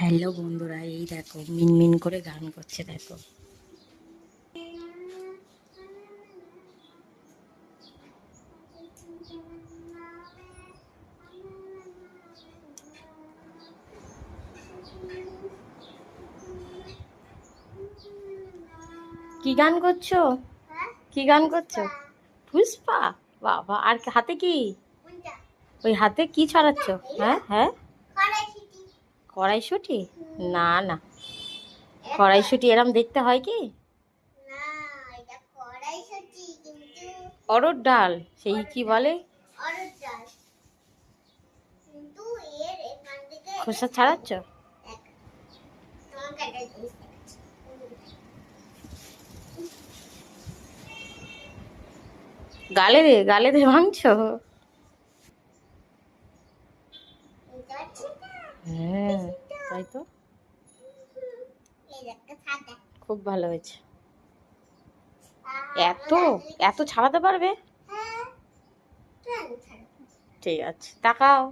Hello বন্ধুরা, এই দেখো মিনমিন করে গান করছে। দেখো কি গান করছো? কি গান করছো? পুষ্পা? বাবা, আর হাতে কি? ওই হাতে কি ছড়াচ্ছ? হ্যাঁ হ্যাঁ, কড়াইশুঁটি? না না, কড়াইশুঁটি এরম দেখতে হয় কি? অরড় ডাল, সেই কি বলে, খোসা ছাড়াচ্ছ? গালে দে ভাঙছো? হ্যাঁ, তাই তো, খুব ভালো হয়েছে। এত এত ছাড়াতে পারবে? ঠিক আছে, তাকাও।